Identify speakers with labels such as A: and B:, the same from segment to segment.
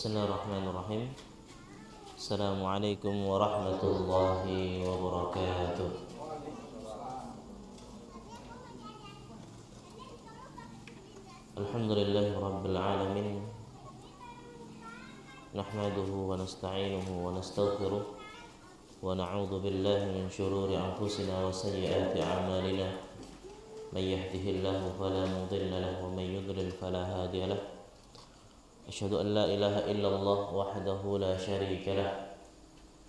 A: Bismillahirrahmanirrahim. Assalamualaikum warahmatullahi wabarakatuh. Alhamdulillahi rabbil alamin. Nahmaduhu wa nasta'inuhu wa nastaghfiruh wa na'udzu billahi min shururi anfusina wa sayyiati a'malina. May yahdihillahu fala mudilla lahu wa may yudlil fala hadiya lahu. Asyhadu an la ilaha illallah wahdahu la syarika lah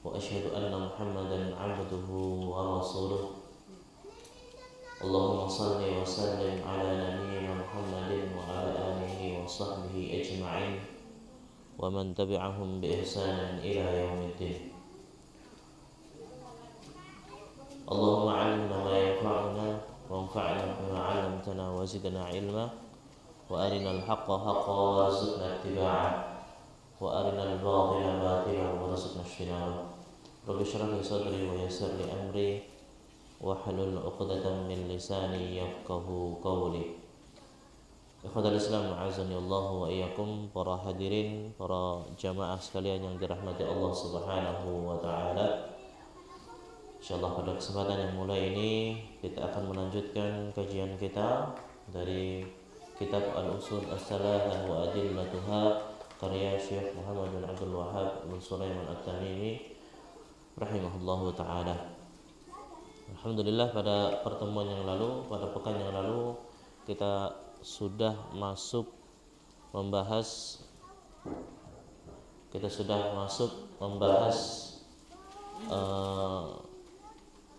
A: wa asyhadu anna Muhammadan 'abduhu wa rasuluh. Allahumma shalli wa sallim ala nabiyyina Muhammadin wa ala alihi wa sahbihi ajma'in wa man tabi'ahum bi ihsanin ila yaumiddin. Allahumma 'allimna ma yanfa'una wanfa'na bima 'allamtana wa zidna 'ilma wa arinal haqqa haqqan warzuqna ittiba'ah wa arinal batila batilan warzuqna ijtinabah. Rabbi shrah li sadri wa yassir li amri wahlul 'uqdatam min lisani yafqahu qawli. Ikhwatal Islam, a'azzani Allah wa iyyakum, para hadirin, para jamaah sekalian yang dirahmati Allah Subhanahu wa taala. Insyaallah pada kesempatan yang mulai ini kita akan melanjutkan kajian kita dari Kitab Al-Usul As-Salasah wa Adillatuha karya Syekh Muhammad bin Abdul Wahhab bin Sulaiman At-Tamimi rahimahullahu taala. Alhamdulillah, pada pertemuan yang lalu, pada pekan yang lalu kita sudah membahas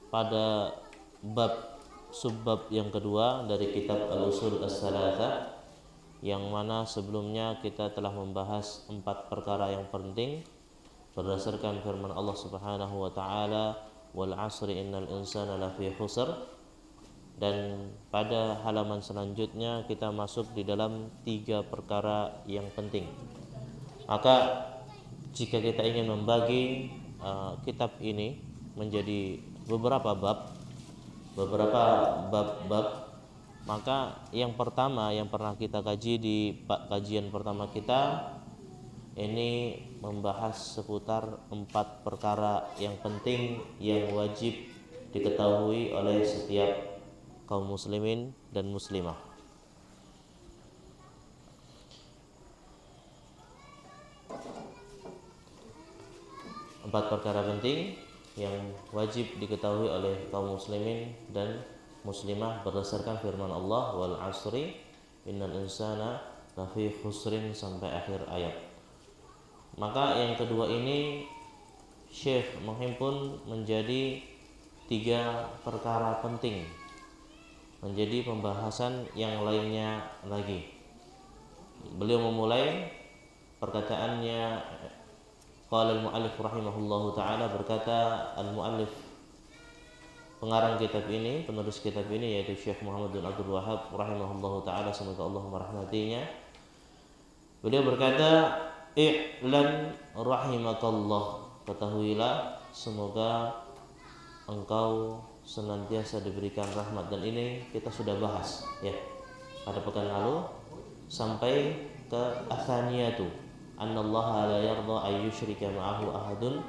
A: pada subbab yang kedua dari kitab Al-Usul As-Salasah, yang mana sebelumnya kita telah membahas 4 perkara yang penting berdasarkan firman Allah Subhanahu wa taala, wal 'asri innal insana lafi khusr. Dan pada halaman selanjutnya kita masuk di dalam 3 perkara yang penting. Maka jika kita ingin membagi kitab ini menjadi beberapa bab, maka yang pertama yang pernah kita kaji di kajian pertama kita ini membahas seputar 4 perkara yang penting yang wajib diketahui oleh setiap kaum muslimin dan muslimah. Empat perkara penting yang wajib diketahui oleh kaum muslimin dan muslimah berdasarkan firman Allah, wal 'asri innal insana lafi khusrin, sampai akhir ayat. Maka yang kedua ini Syekh menghimpun menjadi 3 perkara penting, menjadi pembahasan yang lainnya lagi. Beliau memulai perkataannya, qala al-mu'allif rahimahullahu ta'ala, berkata al-mu'allif, pengarang kitab ini, penulis kitab ini, yaitu Syekh Muhammad bin Abdul Wahhab rahimahullahu ta'ala, semoga Allah merahmatinya. Beliau berkata, i'lan rahimakallah, ketahuilah semoga engkau senantiasa diberikan rahmat. Dan ini kita sudah bahas ya pada pekan lalu sampai ke athaniyatu annallaha la yarda ay yusyrika ma'ahu ahadun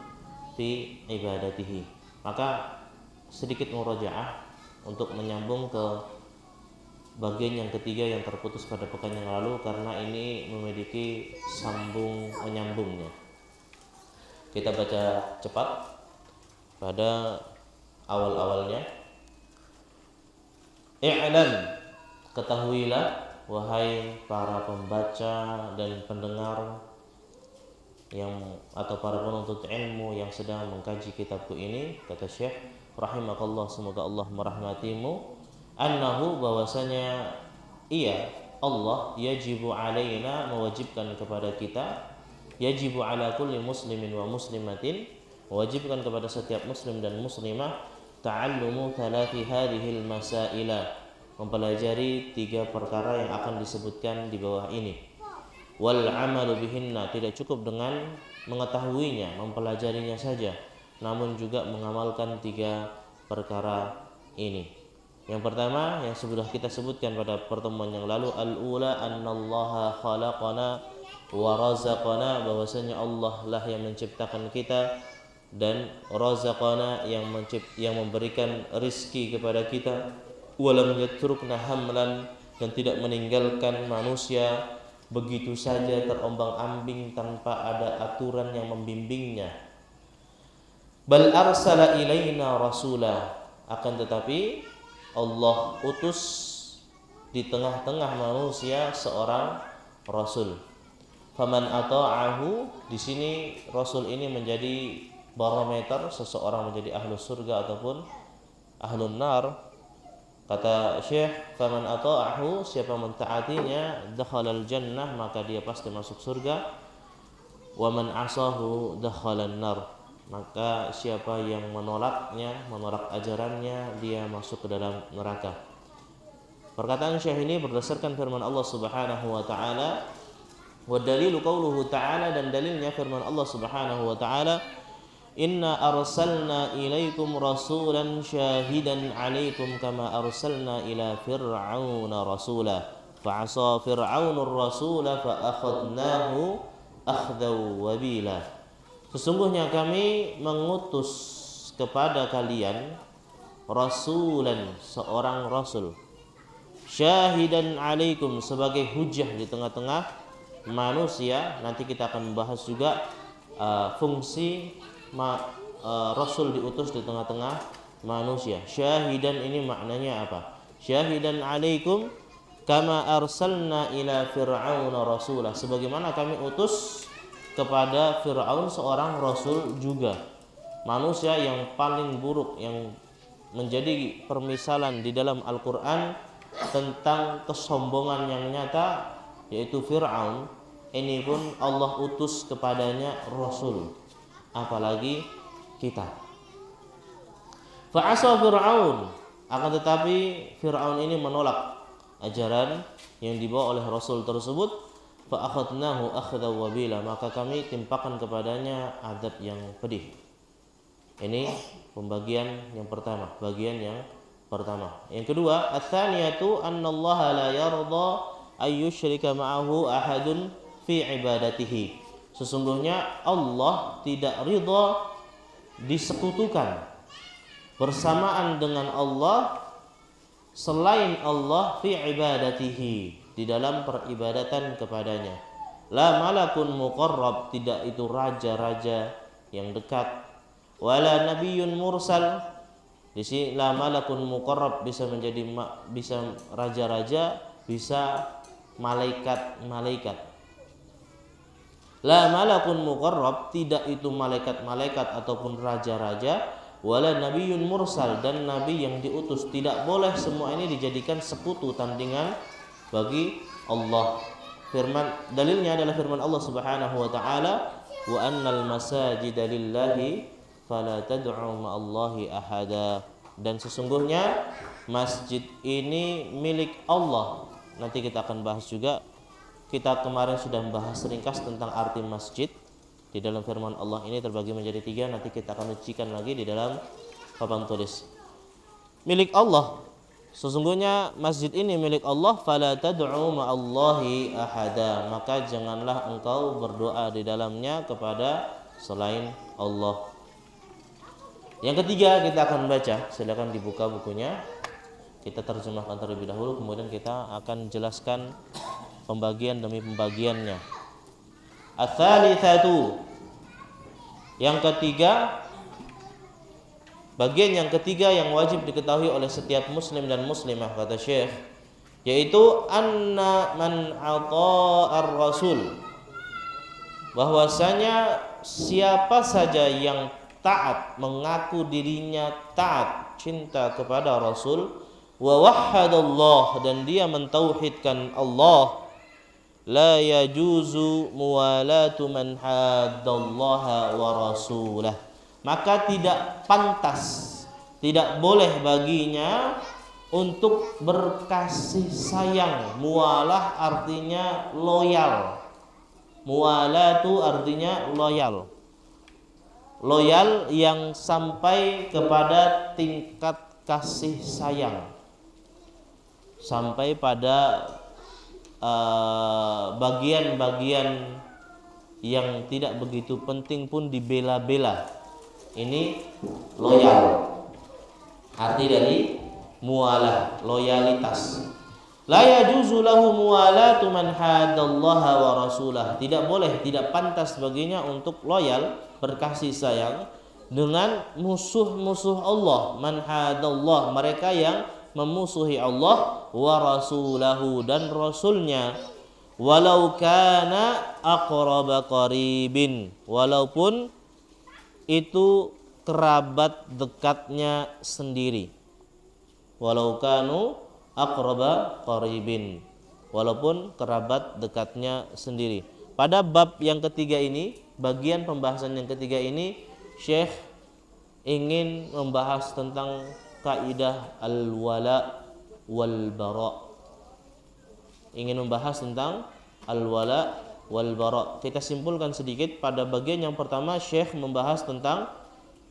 A: fi ibadatihi. Maka sedikit murajaah untuk menyambung ke bagian yang ketiga yang terputus pada pekan yang lalu, karena ini memiliki sambung menyambungnya. Kita baca cepat pada awal-awalnya. I'lam, ketahuilah wahai para pembaca dan pendengar atau para penuntut ilmu yang sedang mengkaji kitabku ini, kata Syekh rahimakallah, semoga Allah merahmatimu, annahu, bahwasanya ia Allah, yajibu alaina, mewajibkan kepada kita, yajibu ala kulli muslimin wa muslimatin, mewajibkan kepada setiap muslim dan muslimah, ta'allumu thalathi hadhil masaila, mempelajari 3 perkara yang akan disebutkan di bawah ini. Wal amalu bihinna, tidak cukup dengan mengetahuinya, mempelajarinya saja, namun juga mengamalkan 3 perkara ini. Yang pertama yang sudah kita sebutkan pada pertemuan yang lalu, al-ula annallaha khalaqana wa razaqana, bahwasanya Allah lah yang menciptakan kita, dan razaqana yang memberikan rizki kepada kita, walam yatrukna hamlan, dan tidak meninggalkan manusia begitu saja terombang-ambing tanpa ada aturan yang membimbingnya. Bal arsala ilaina rasula, akan tetapi Allah utus di tengah-tengah manusia seorang rasul. Faman ata'ahu, di sini rasul ini menjadi barometer seseorang menjadi ahlu surga ataupun ahlun nar. Kata Syekh, faman ata'ahu, siapa mentaatinya, dakhalal jannah, maka dia pasti masuk surga. Wa man asahu dakhalan nar, maka siapa yang menolaknya, menolak ajarannya, dia masuk ke dalam neraka. Perkataan Syekh ini berdasarkan firman Allah Subhanahu wa taala, wa dalilu qauluhu ta'ala, dan dalilnya firman Allah Subhanahu wa ta'ala, inna arsalna ilaikum rasulan syahidan alaikum kama arsalna ila fir'auna rasula fa'asa fir'aunur rasula fa'akhadnahu akhdaw wabila. Sesungguhnya kami mengutus kepada kalian rasulan, seorang rasul, syahidan alaikum, sebagai hujah di tengah-tengah manusia. Nanti kita akan membahas juga fungsi rasul diutus di tengah-tengah manusia. Syahidan ini maknanya apa? Syahidan alaikum kama arsalna ila fir'auna rasulah, sebagaimana kami utus kepada Fir'aun seorang rasul juga. Manusia yang paling buruk, yang menjadi permisalan di dalam Al-Quran tentang kesombongan yang nyata, yaitu Fir'aun. Ini pun Allah utus kepadanya rasul, apalagi kita. Fa'asa Fir'aun, akan tetapi Fir'aun ini menolak ajaran yang dibawa oleh rasul tersebut. Fa'akhadnahu akhdaw wabila, maka kami timpakan kepadanya adab yang pedih. Ini pembagian yang pertama, bagian yang pertama. Yang kedua, ats-tsaniyatu annallaha la yarda ayyusyrika ma'ahu ahadun fi ibadatihi. Sesungguhnya Allah tidak ridha disekutukan bersamaan dengan Allah, selain Allah, fi ibadatihi, di dalam peribadatan kepadanya. La malakun muqarrab, tidak itu raja-raja yang dekat. Wala nabiyyun mursal, di sini la malakun muqarrab bisa menjadi bisa raja-raja, bisa malaikat-malaikat. La malakun muqarrab, tidak itu malaikat-malaikat ataupun raja-raja. Wala nabiyyun mursal, dan nabi yang diutus. Tidak boleh semua ini dijadikan sekutu, tandingan bagi Allah. Dalilnya adalah firman Allah Subhanahu wa taala, wa annal masajida lillahi fala tad'u ma'allahi ahada, dan sesungguhnya masjid ini milik Allah. Nanti kita akan bahas juga. Kita kemarin sudah membahas ringkas tentang arti masjid. Di dalam firman Allah ini terbagi menjadi 3. Nanti kita akan ujikan lagi di dalam papan tulis. Milik Allah, sesungguhnya masjid ini milik Allah. Fala tad'u ma'allahi ahada, maka janganlah engkau berdoa di dalamnya kepada selain Allah. Yang ketiga kita akan baca, silakan dibuka bukunya. Kita terjemahkan terlebih dahulu, kemudian kita akan jelaskan pembagian demi pembagiannya. Ats-tsalitsatu, yang ketiga, bagian yang ketiga yang wajib diketahui oleh setiap muslim dan muslimah, kata Syekh, yaitu anna man ata'ar rasul, bahwasanya siapa saja yang taat, mengaku dirinya taat, cinta kepada Rasul, wa wahhadallah, dan dia mentauhidkan Allah, la yajuzu muwalatu man haddallaha wa rasulah, maka tidak pantas, tidak boleh baginya untuk berkasih sayang. Mualah artinya loyal, muwalatu artinya loyal, loyal yang sampai kepada tingkat kasih sayang, sampai pada bagian-bagian yang tidak begitu penting pun dibela-bela. Ini loyal. Arti dari mualah, loyalitas. La yajuzu lahu muwalatu man hadallaha wa rasulah. Tidak boleh, tidak pantas baginya untuk loyal, berkasih sayang dengan musuh-musuh Allah. Man hadallah, mereka yang memusuhi Allah wa rasulahu, dan rasulnya. Walau kana aqraba qaribin, walaupun itu kerabat dekatnya sendiri. Walau kanu aqraba qaribin, walaupun kerabat dekatnya sendiri. Pada bab yang ketiga ini, bagian pembahasan yang ketiga ini, Syekh ingin membahas tentang kaidah al-wala wal bara. Ingin membahas tentang al-wala wal bara. Kita simpulkan sedikit. Pada bagian yang pertama, Syekh membahas tentang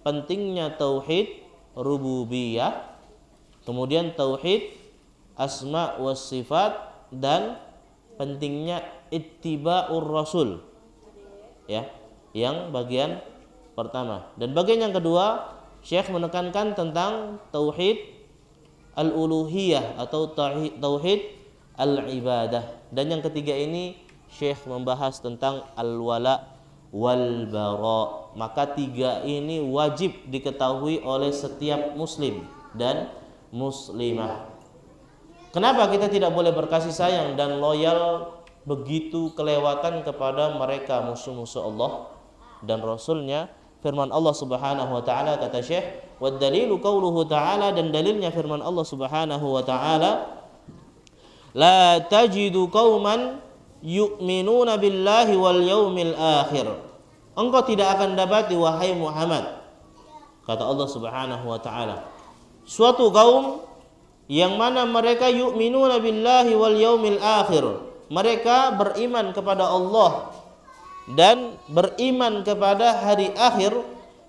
A: pentingnya tauhid rububiyah, kemudian tauhid asma wa sifat, dan pentingnya ittiba'ur rasul. Ya, yang bagian pertama. Dan bagian yang kedua, Syekh menekankan tentang tauhid al-uluhiyah atau tauhid al-ibadah. Dan yang ketiga ini Syekh membahas tentang al-wala wal bara. Maka tiga ini wajib diketahui oleh setiap muslim dan muslimah. Kenapa kita tidak boleh berkasih sayang dan loyal begitu kelewatan kepada mereka musuh-musuh Allah dan Rasulnya? Firman Allah Subhanahu wa taala, kata Syekh, wad dalilu qauluhu ta'ala, dan dalilnya firman Allah Subhanahu wa taala, la tajidu qauman yu'minuna billahi wal yaumil akhir. Engkau tidak akan dapati, wahai Muhammad, kata Allah Subhanahu wa taala, suatu kaum yang mana mereka yu'minuna billahi wal yaumil akhir, mereka beriman kepada Allah dan beriman kepada hari akhir,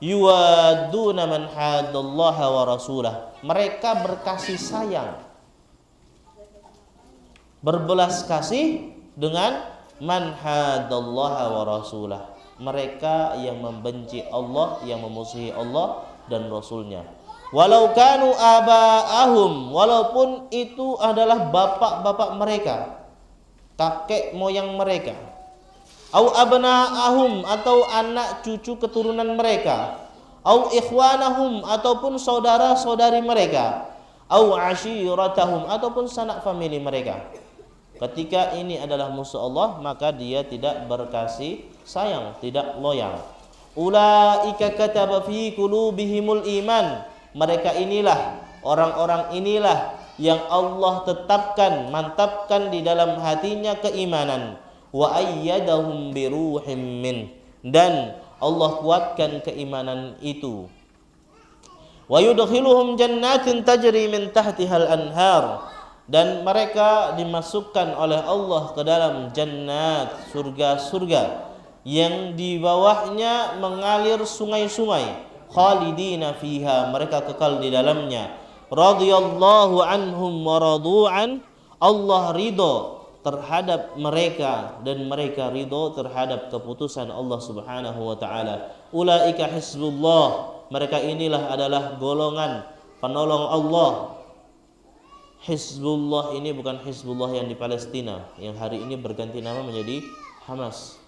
A: yuwadduna man hadallaha wa rasulah, mereka berkasih sayang, berbelas kasih dengan man hadallaha wa rasulah, mereka yang membenci Allah, yang memusuhi Allah dan Rasulnya. Walau kanu aba'ahum, walaupun itu adalah bapak-bapak mereka, kakek moyang mereka. Au abna'ahum, atau anak cucu keturunan mereka. Au ikhwanahum, ataupun saudara-saudari mereka. Au ashiratahum, ataupun sanak famili mereka. Ketika ini adalah musuh Allah, maka dia tidak berkasih sayang, tidak loyal. Ulaika kataba fi qulubihimul iman, mereka inilah, orang-orang inilah yang Allah tetapkan, mantapkan di dalam hatinya keimanan. Wa ayyadahum biruhim min, dan Allah kuatkan keimanan itu. Wa yudkhiluhum jannatin tajri min tahtihal anhar, dan mereka dimasukkan oleh Allah ke dalam jannat, surga-surga yang di bawahnya mengalir sungai-sungai. Khalidina fiha, mereka kekal di dalamnya. Radhiyallahu anhum wa radu'an, Allah ridho terhadap mereka dan mereka ridho terhadap keputusan Allah Subhanahu wa taala. Ulaika hizbullah, mereka inilah adalah golongan penolong Allah. Hizbullah ini bukan Hizbullah yang di Palestina, yang hari ini berganti nama menjadi Hamas.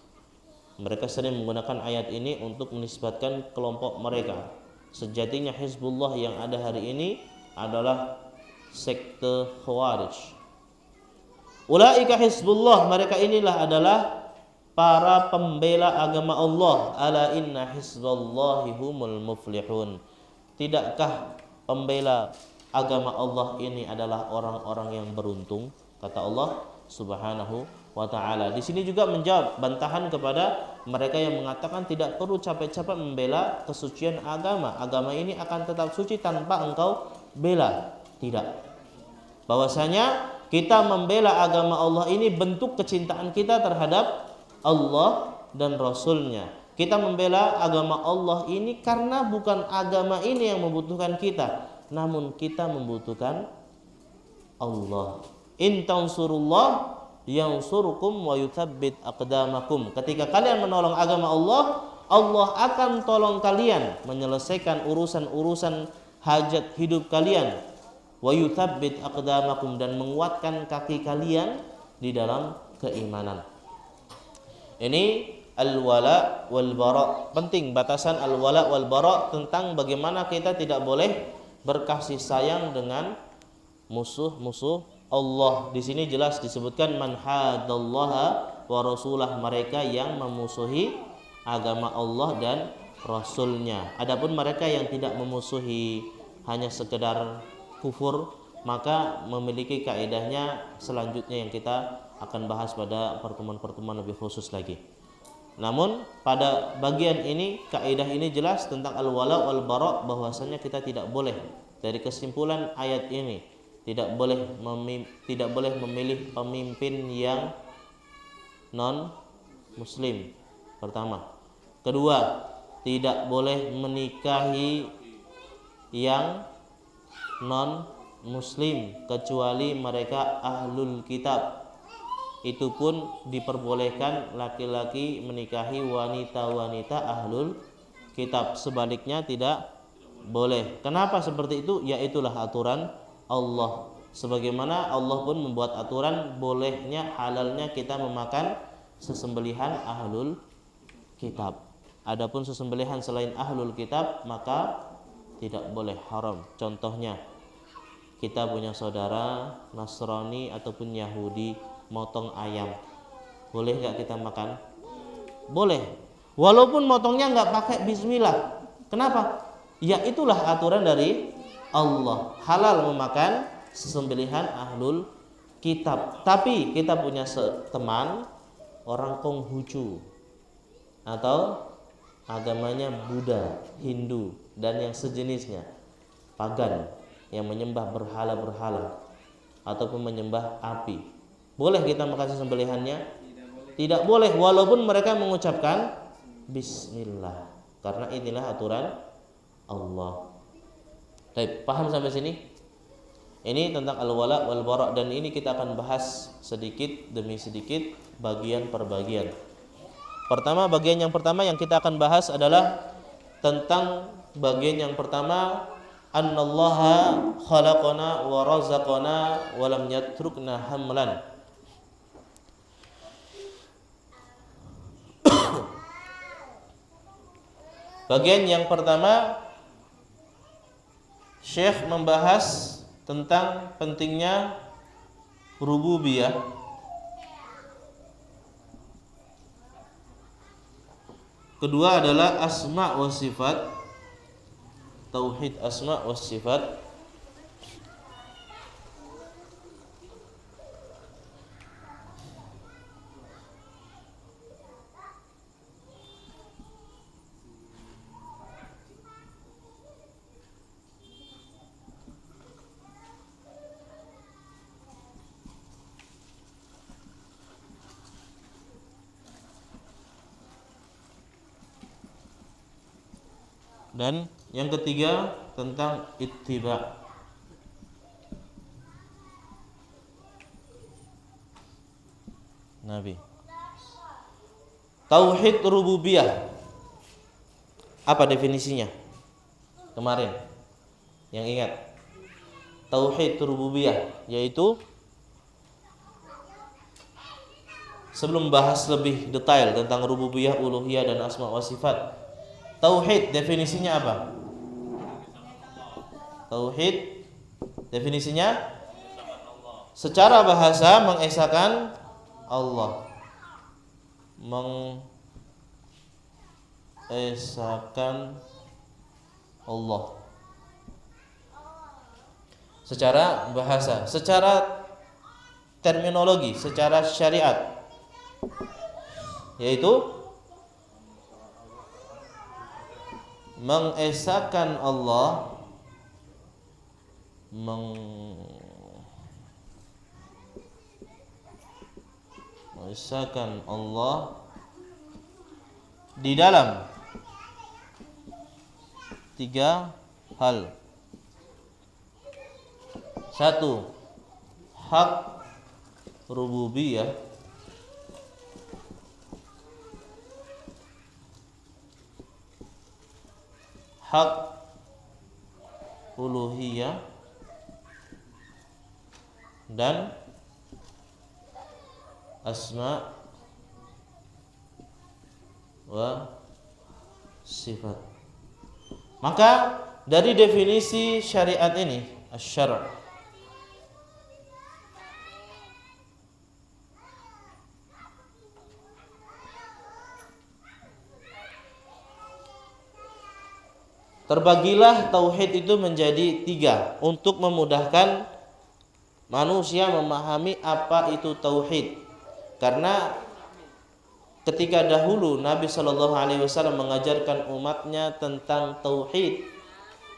A: Mereka sering menggunakan ayat ini untuk menisbatkan kelompok mereka. Sejatinya Hizbullah yang ada hari ini adalah sekte Khawarij. Ulaika Hizbullah, mereka inilah adalah para pembela agama Allah. Ala inna hizballahi humul muflihun. Tidakkah pembela agama Allah ini adalah orang-orang yang beruntung, kata Allah Subhanahu wa ta'ala. Di sini juga menjawab bantahan kepada mereka yang mengatakan tidak perlu capek-capek membela kesucian agama. Agama ini akan tetap suci tanpa engkau bela. Tidak. Bahwasanya kita membela agama Allah ini bentuk kecintaan kita terhadap Allah dan Rasulnya. Kita membela agama Allah ini karena bukan agama ini yang membutuhkan kita, namun kita membutuhkan Allah. In tansurullah yansurukum wa yutsabbit aqdamakum. Ketika kalian menolong agama Allah, Allah akan tolong kalian menyelesaikan urusan-urusan hajat hidup kalian. Wa yutsabbit aqdamakum, dan menguatkan kaki kalian di dalam keimanan. Ini al-wala wal bara. Penting batasan al-wala wal bara tentang bagaimana kita tidak boleh berkasih sayang dengan musuh-musuh Allah. Di sini jelas disebutkan man hadallaha wa rasulah, mereka yang memusuhi agama Allah dan Rasulnya. Adapun mereka yang tidak memusuhi, hanya sekedar kufur, maka memiliki kaedahnya selanjutnya yang kita akan bahas pada pertemuan-pertemuan lebih khusus lagi. Namun pada bagian ini, kaedah ini jelas tentang al-wala wal bara, bahwasanya kita tidak boleh, dari kesimpulan ayat ini, tidak boleh memilih pemimpin yang non muslim. Pertama. Kedua, tidak boleh menikahi yang non muslim kecuali mereka ahlul kitab. Itu pun diperbolehkan laki-laki menikahi wanita-wanita ahlul kitab, sebaliknya tidak boleh. Kenapa seperti itu? Yaitulah aturan Allah. Sebagaimana Allah pun membuat aturan bolehnya, halalnya kita memakan sesembelihan ahlul kitab. Adapun sesembelihan selain ahlul kitab maka tidak boleh, haram. Contohnya, kita punya saudara Nasrani ataupun Yahudi motong ayam, boleh nggak kita makan? Boleh, walaupun motongnya nggak pakai bismillah. Kenapa? Ya itulah aturan dari Allah, halal memakan sesembelihan ahlul kitab. Tapi kita punya teman orang Konghucu atau agamanya Buddha, Hindu, dan yang sejenisnya, pagan, yang menyembah berhala-berhala ataupun menyembah api. Boleh kita makan sembelihannya? Tidak boleh, walaupun mereka mengucapkan bismillah, karena inilah aturan Allah. Baik, paham sampai sini? Ini tentang al-wala wal bara, dan ini kita akan bahas sedikit demi sedikit, bagian per bagian. Pertama, bagian yang pertama yang kita akan bahas adalah tentang bagian yang pertama, annallaha khalaqana wa razaqana wa lam yatrukna hamlan. Bagian yang pertama, Syekh membahas tentang pentingnya rububiyah. Kedua adalah asma wa sifat, tauhid asma wa sifat. Dan yang ketiga tentang ittiba. Nabi. Tauhid rububiyah. Apa definisinya? Kemarin yang ingat. Tauhid rububiyah yaitu, sebelum bahas lebih detail tentang rububiyah, uluhiyah, dan asma wa sifat, tauhid definisinya apa? Tauhid definisinya secara bahasa mengesahkan Allah, mengesahkan Allah secara bahasa, secara terminologi, secara syariat, yaitu mengesahkan Allah, mengesahkan Allah di dalam tiga hal. Satu, hak rububiyah hak uluhiyah dan asma wa sifat. Maka dari definisi syariat ini, asy-syar', terbagilah tauhid itu menjadi 3 untuk memudahkan manusia memahami apa itu tauhid. Karena ketika dahulu Nabi Shallallahu Alaihi Wasallam mengajarkan umatnya tentang tauhid,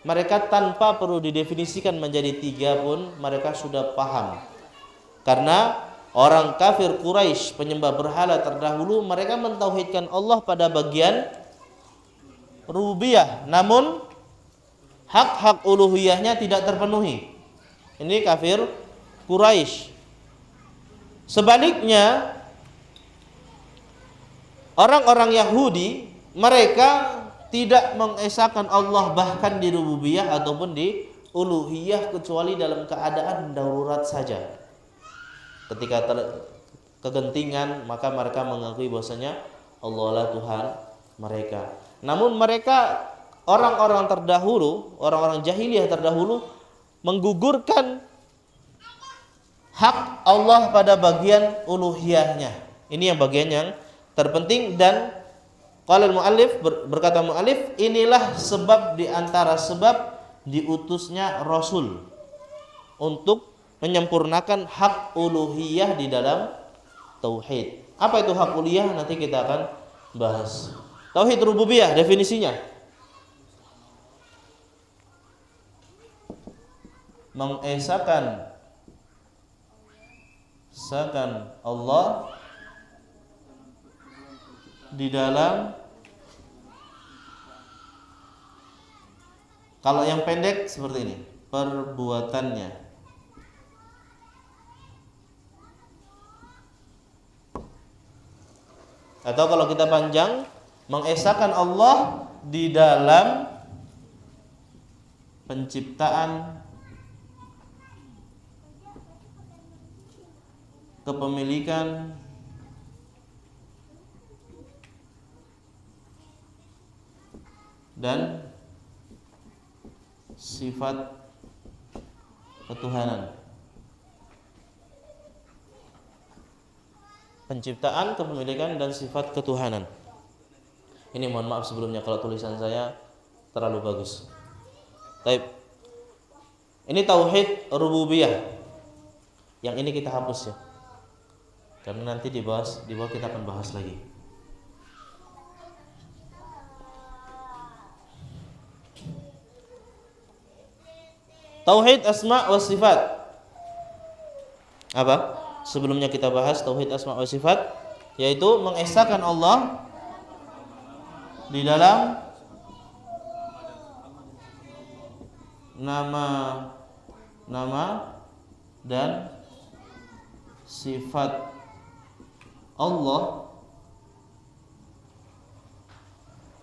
A: mereka tanpa perlu didefinisikan menjadi 3 pun mereka sudah paham. Karena orang kafir Quraisy, penyembah berhala terdahulu, mereka mentauhidkan Allah pada bagian rububiyah, namun hak-hak uluhiyahnya tidak terpenuhi. Ini kafir Quraisy. Sebaliknya, orang-orang Yahudi, mereka tidak mengesahkan Allah bahkan di rububiyah ataupun di uluhiyah kecuali dalam keadaan darurat saja. Ketika kegentingan, maka mereka mengakui bahwasanya Allah lah Tuhan mereka. Namun mereka, orang-orang terdahulu, orang-orang jahiliyah terdahulu, menggugurkan hak Allah pada bagian uluhiyahnya. Ini yang bagian yang terpenting, dan qala al-muallif, berkata muallif, inilah sebab di antara sebab diutusnya Rasul untuk menyempurnakan hak uluhiyah di dalam tauhid. Apa itu hak uluhiyah? Nanti kita akan bahas. Tauhid rububiyah definisinya: mengesahkan Allah di dalam, kalau yang pendek seperti ini, perbuatannya, atau kalau kita panjang, mengesahkan Allah di dalam penciptaan, kepemilikan, dan sifat ketuhanan. Penciptaan, kepemilikan, dan sifat ketuhanan. Ini mohon maaf sebelumnya kalau tulisan saya terlalu bagus. Baik. Ini tauhid rububiyah. Yang ini kita hapus ya. Karena nanti di bawah kita akan bahas lagi. Tauhid asma wa sifat. Apa? Sebelumnya kita bahas tauhid asma wa sifat, yaitu mengesahkan Allah di dalam nama dan sifat Allah.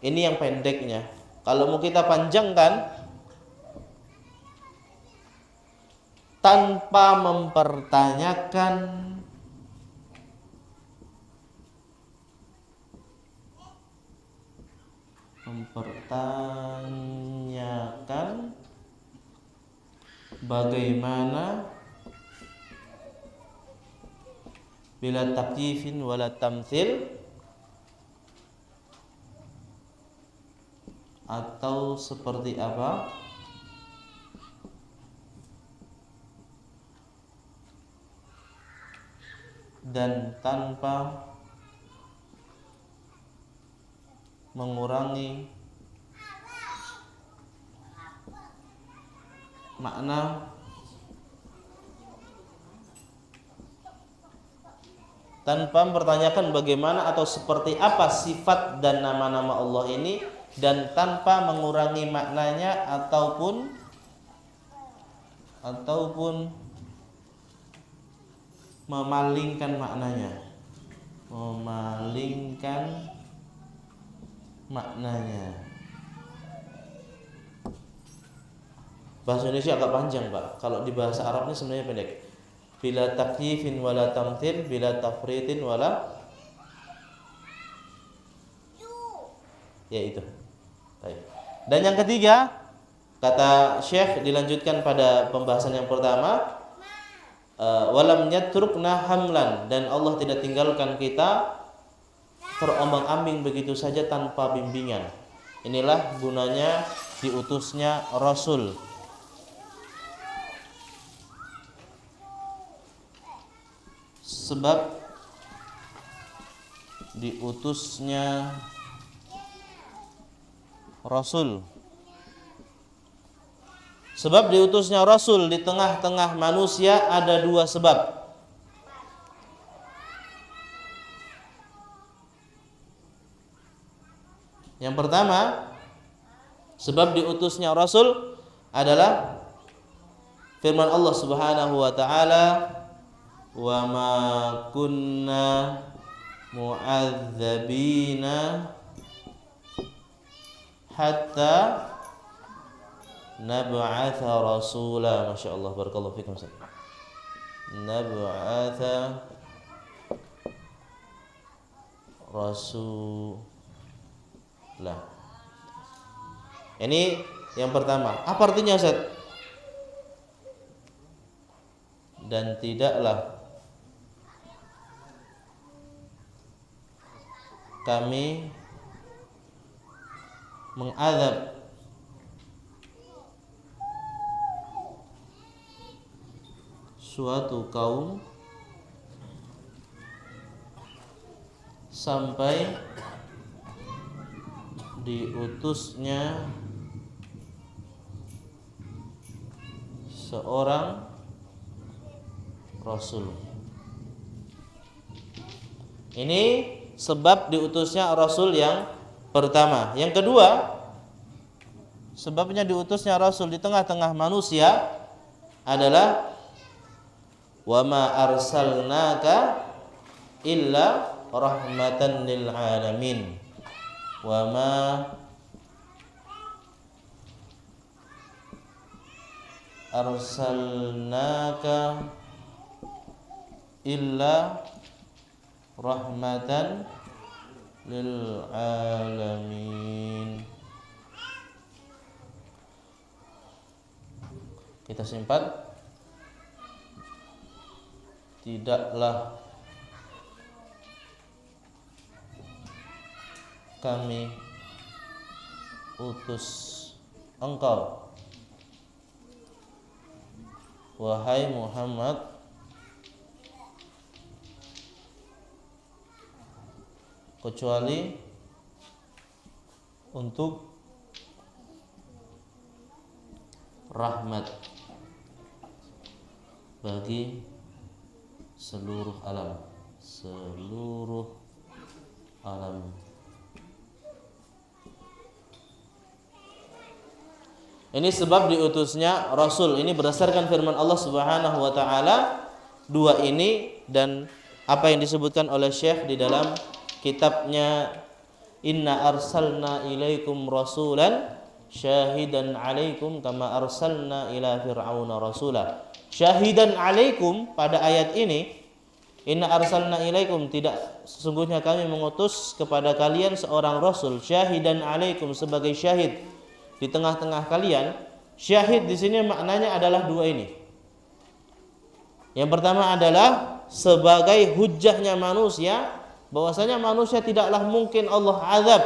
A: Ini yang pendeknya. Kalau mau kita panjangkan, tanpa mempertanyakan bagaimana bila takyifin wala tamtsil, atau seperti apa dan tanpa mengurangi makna, tanpa mempertanyakan bagaimana atau seperti apa sifat dan nama-nama Allah ini, dan tanpa mengurangi maknanya ataupun memalingkan maknanya. Memalingkan maknanya. Bahasa Indonesia agak panjang, Pak. Kalau di bahasa Arabnya sebenarnya pendek. Bila takyifin wala tamthil, bila tafritin wala, ya itu. Baik. Dan yang ketiga, kata Syekh dilanjutkan pada pembahasan yang pertama, walam yatrukna hamlan, dan Allah tidak tinggalkan kita terombang-ambing begitu saja tanpa bimbingan. Inilah gunanya diutusnya Rasul. Sebab diutusnya Rasul. Sebab diutusnya Rasul di tengah-tengah manusia ada dua sebab. Yang pertama, sebab diutusnya Rasul adalah firman Allah Subhanahu wa taala, "Wa ma kunna mu'adzabina hatta nab'atha rasula." Masya Allah, barakallahu fikum. Nab'atha rasulah. Ini yang pertama. Apa artinya, Ustaz? Dan tidaklah kami mengazab suatu kaum sampai diutusnya seorang Rasul. Ini sebab diutusnya Rasul yang pertama. Yang kedua, sebabnya diutusnya Rasul di tengah-tengah manusia adalah wa ma arsalnaka illa rahmatan lil alamin. Wa ma arsalnaka illa rahmatan lil alamin. Kita simpan. Tidaklah kami utus engkau, wahai Muhammad, kecuali untuk rahmat bagi seluruh alam. Ini sebab diutusnya Rasul. Ini berdasarkan firman Allah Subhanahu wa taala. Dua ini dan apa yang disebutkan oleh Syekh di dalam kitabnya, Inna arsalna ilaikum rasulan syahidan alaikum kama arsalna ila fir'auna rasula. Syahidan alaikum pada ayat ini, inna arsalna ilaikum, tidak, sesungguhnya kami mengutus kepada kalian seorang rasul, syahidan alaikum, sebagai syahid di tengah-tengah kalian. Syahid di sini maknanya adalah dua ini. Yang pertama adalah sebagai hujjahnya manusia, bahwasanya manusia tidaklah mungkin Allah azab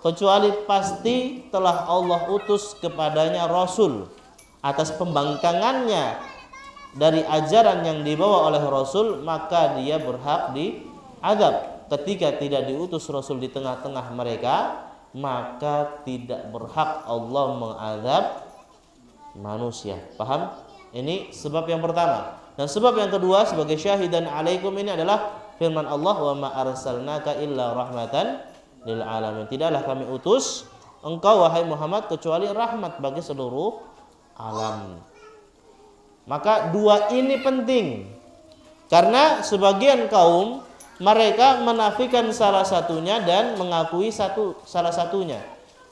A: kecuali pasti telah Allah utus kepadanya Rasul. Atas pembangkangannya dari ajaran yang dibawa oleh Rasul, maka dia berhak diazab. Ketika tidak diutus Rasul di tengah-tengah mereka, maka tidak berhak Allah mengazab manusia. Paham? Ini sebab yang pertama. Dan sebab yang kedua sebagai syahidan alaikum ini adalah firman Allah, wa ma arsalnaka illa rahmatan lil alamin. Tidaklah kami utus engkau wahai Muhammad kecuali rahmat bagi seluruh alam. Maka dua ini penting. Karena sebagian kaum mereka menafikan salah satunya dan mengakui salah satunya.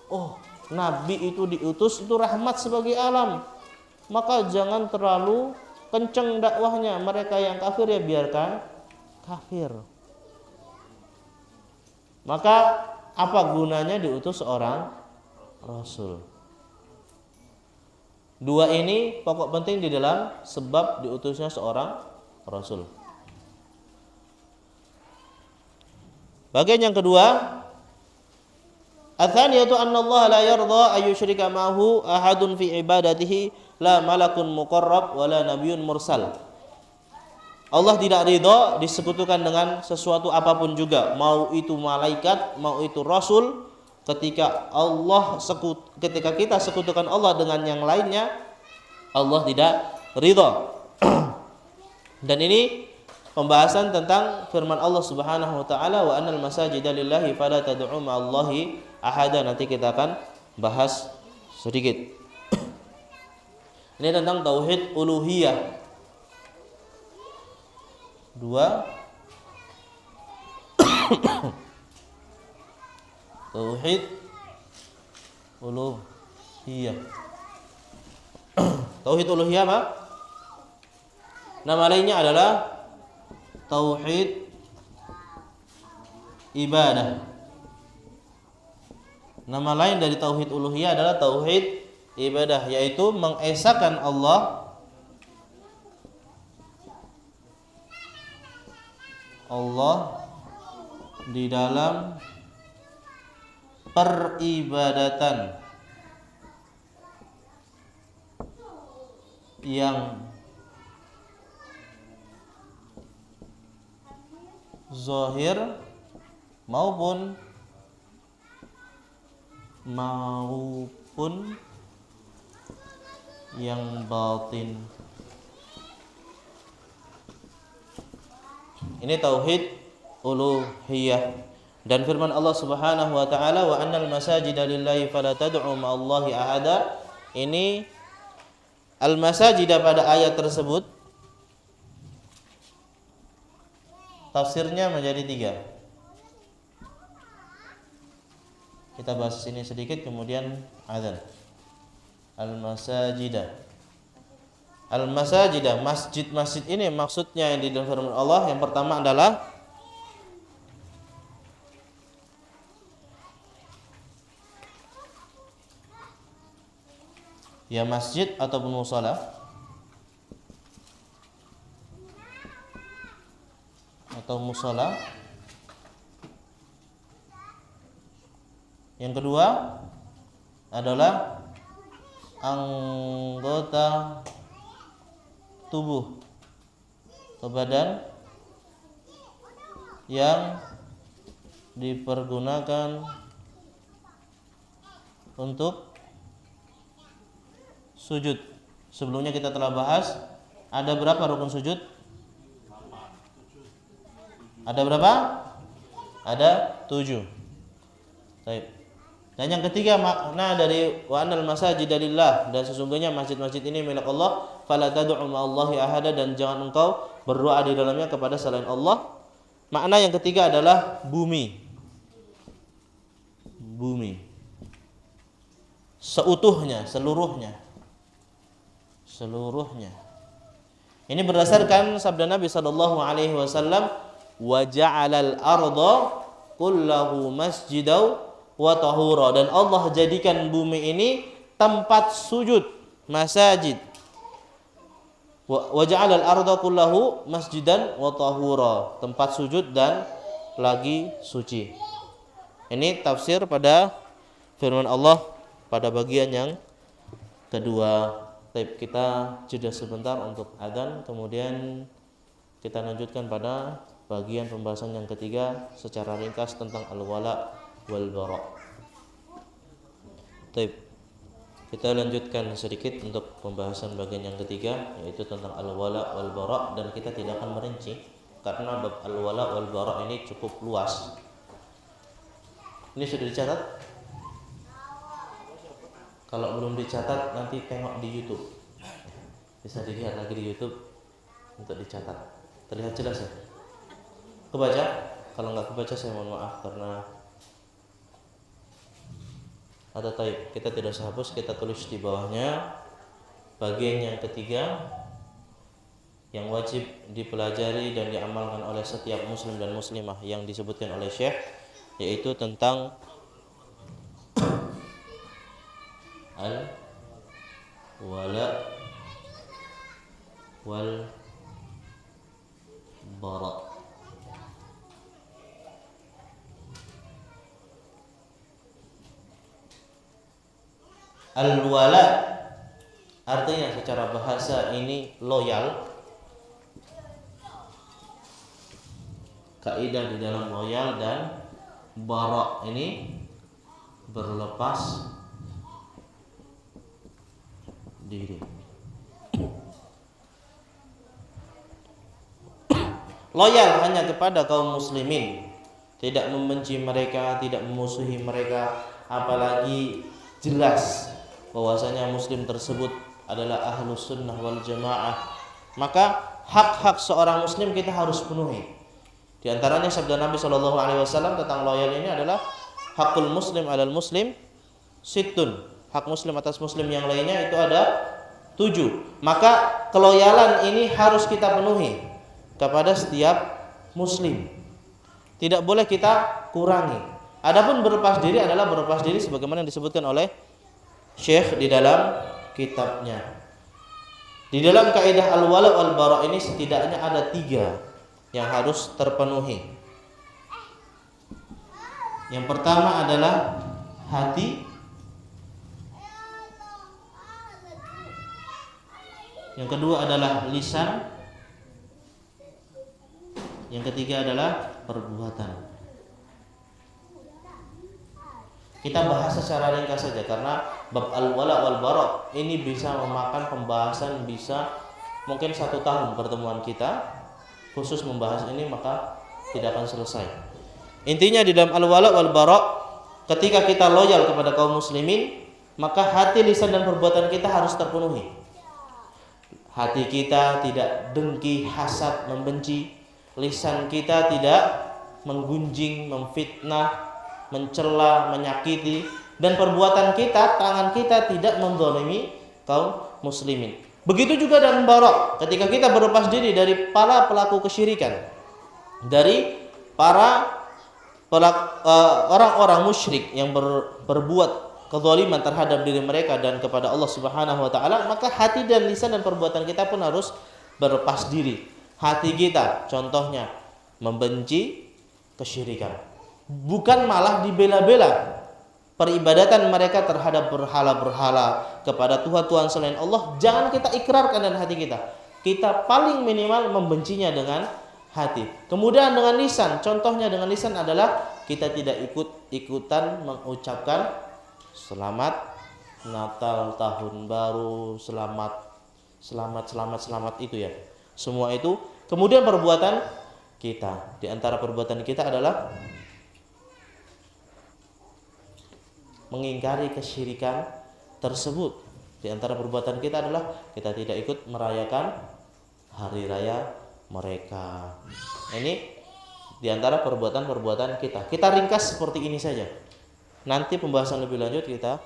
A: Oh, nabi itu diutus itu rahmat sebagai alam. Maka jangan terlalu kenceng dakwahnya. Mereka yang kafir ya biarkan kafir. Maka apa gunanya diutus seorang rasul? Dua ini pokok penting di dalam sebab diutusnya seorang rasul. Bagian yang kedua, ats-tsaniyatu anna Allah la yarda ay yusyrika ma'ahu ahadun fi ibadatihi la malakun muqarrab wala nabiyyun mursal. Allah tidak ridha disekutukan dengan sesuatu apapun juga, mau itu malaikat, mau itu rasul. Ketika kita sekutukan Allah dengan yang lainnya, Allah tidak ridha. Dan ini pembahasan tentang firman Allah Subhanahu wa taala, wa annal masajida lillahi fala tad'u ma'allahi ahada. Nanti kita akan bahas sedikit. Ini tentang tauhid uluhiyah. Tauhid uluhiyah. Tauhid uluhiyah apa? Nama lainnya adalah tauhid ibadah. Nama lain dari tauhid uluhiyah adalah tauhid ibadah, yaitu mengesahkan Allah di dalam peribadatan yang zahir maupun yang batin. Ini tauhid uluhiyah. Dan firman Allah Subhanahu wa taala, wa annal masajida lillahi fala tad'u ma'allahi ahada. Ini al-masajida pada ayat tersebut tafsirnya menjadi 3. Kita bahas ini sedikit kemudian azan. Al-masajida, masjid-masjid ini maksudnya yang di dalam firman Allah yang pertama adalah ya masjid ataupun musala atau musala. Yang kedua adalah anggota tubuh atau badan yang dipergunakan untuk sujud. Sebelumnya kita telah bahas ada berapa rukun sujud? Ada berapa? Ada 7. Baik. Dan yang ketiga makna dari wa annal masajida lillah, dan sesungguhnya masjid-masjid ini milik Allah, fala tad'u ma'allahi ahada, dan jangan engkau berdoa di dalamnya kepada selain Allah. Makna yang ketiga adalah bumi. Seutuhnya, seluruhnya. Ini berdasarkan sabda Nabi sallallahu alaihi wasallam, wa ja'alal arda kullahu masjidaw wa tahura, dan Allah jadikan bumi ini tempat sujud, masajid. Wa ja'alal arda kullahu masjidan wa tahura, tempat sujud dan lagi suci. Ini tafsir pada firman Allah pada bagian yang kedua. Kita jeda sebentar untuk adzan, kemudian kita lanjutkan pada bagian pembahasan yang ketiga secara ringkas tentang al-wala wal bara. Kita lanjutkan sedikit untuk pembahasan bagian yang ketiga, yaitu tentang al-wala wal bara, dan kita tidak akan merinci karena bab al-wala wal bara ini cukup luas. Ini sudah dicatat? Kalau belum dicatat nanti tengok di YouTube. Bisa dilihat lagi di YouTube untuk dicatat. Terlihat jelas ya? Kebaca? Kalau nggak kebaca saya mohon maaf karena ada taib. Kita tidak usah hapus, kita tulis di bawahnya bagian yang ketiga yang wajib dipelajari dan diamalkan oleh setiap muslim dan muslimah yang disebutkan oleh Syekh, yaitu tentang al-wala wal bara. Al-wala artinya secara bahasa ini loyal. Kaidah di dalam loyal dan bara ini berlepas diri. Loyal hanya kepada kaum muslimin, tidak membenci mereka, tidak memusuhi mereka, apalagi jelas bahwasanya muslim tersebut adalah ahlus sunnah wal jamaah, maka hak-hak seorang muslim kita harus penuhi. Di antaranya sabda Nabi SAW tentang loyal ini adalah hakul muslim alal muslim sittun. Hak muslim atas muslim yang lainnya itu ada 7. Maka keloyalan ini harus kita penuhi kepada setiap muslim. Tidak boleh kita kurangi. Adapun berlepas diri adalah berlepas diri sebagaimana yang disebutkan oleh Syekh di dalam kitabnya. Di dalam kaidah al-wala wal bara ini setidaknya ada 3 yang harus terpenuhi. Yang pertama adalah hati. Yang kedua adalah lisan. Yang ketiga adalah perbuatan. Kita bahas secara ringkas saja karena bab al-wala wal bara ini bisa memakan pembahasan bisa mungkin 1 tahun pertemuan kita khusus membahas ini, maka tidak akan selesai. Intinya di dalam al-wala wal bara, ketika kita loyal kepada kaum muslimin, maka hati, lisan dan perbuatan kita harus terpenuhi. Hati kita tidak dengki, hasad, membenci. Lisan kita tidak menggunjing, memfitnah, mencela, menyakiti. Dan perbuatan kita, tangan kita tidak menzalimi kaum muslimin. Begitu juga dalam bara, ketika kita berlepas diri dari para pelaku kesyirikan, dari para orang-orang musyrik yang berbuat kezaliman terhadap diri mereka dan kepada Allah Subhanahu wa taala, maka hati dan lisan dan perbuatan kita pun harus berlepas diri. Hati kita contohnya membenci kesyirikan, bukan malah dibela-bela peribadatan mereka terhadap berhala-berhala kepada Tuhan-Tuhan selain Allah, jangan kita ikrarkan dalam hati kita. Kita paling minimal membencinya dengan hati. Kemudian dengan lisan, contohnya dengan lisan adalah kita tidak ikut-ikutan mengucapkan selamat Natal, tahun baru, selamat itu ya. Semua itu. Kemudian perbuatan kita, di antara perbuatan kita adalah mengingkari kesyirikan tersebut. Di antara perbuatan kita adalah kita tidak ikut merayakan hari raya mereka. Ini di antara perbuatan-perbuatan kita. Kita ringkas seperti ini saja. Nanti pembahasan lebih lanjut kita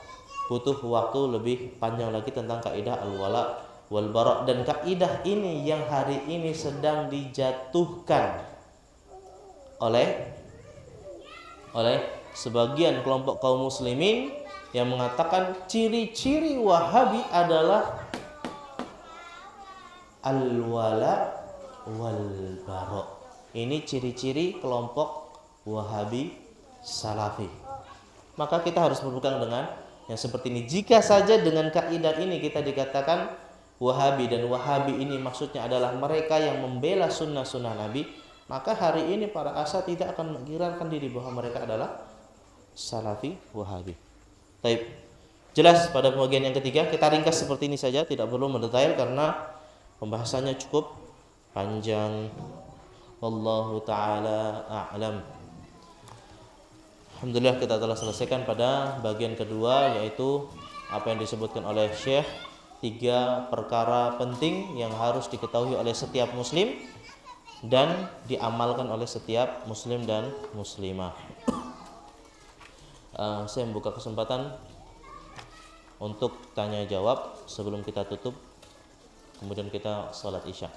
A: butuh waktu lebih panjang lagi tentang kaidah al-wala wal bara, dan kaidah ini yang hari ini sedang dijatuhkan oleh sebagian kelompok kaum muslimin yang mengatakan ciri-ciri Wahabi adalah al-wala wal bara. Ini ciri-ciri kelompok Wahabi Salafi. Maka kita harus berpegang dengan yang seperti ini. Jika saja dengan kaidah ini kita dikatakan Wahabi, dan Wahabi ini maksudnya adalah mereka yang membela sunnah-sunnah Nabi, maka hari ini para asa tidak akan mengikirarkan diri bahwa mereka adalah Salafi Wahabi. Baik. Jelas pada bagian yang ketiga, kita ringkas seperti ini saja, tidak perlu mendetail karena pembahasannya cukup panjang. Wallahu taala a'lam. Alhamdulillah kita telah selesaikan pada bagian kedua, yaitu apa yang disebutkan oleh Syekh, 3 perkara penting yang harus diketahui oleh setiap muslim dan diamalkan oleh setiap muslim dan muslimah. Saya membuka kesempatan untuk tanya jawab sebelum kita tutup, kemudian kita sholat isya.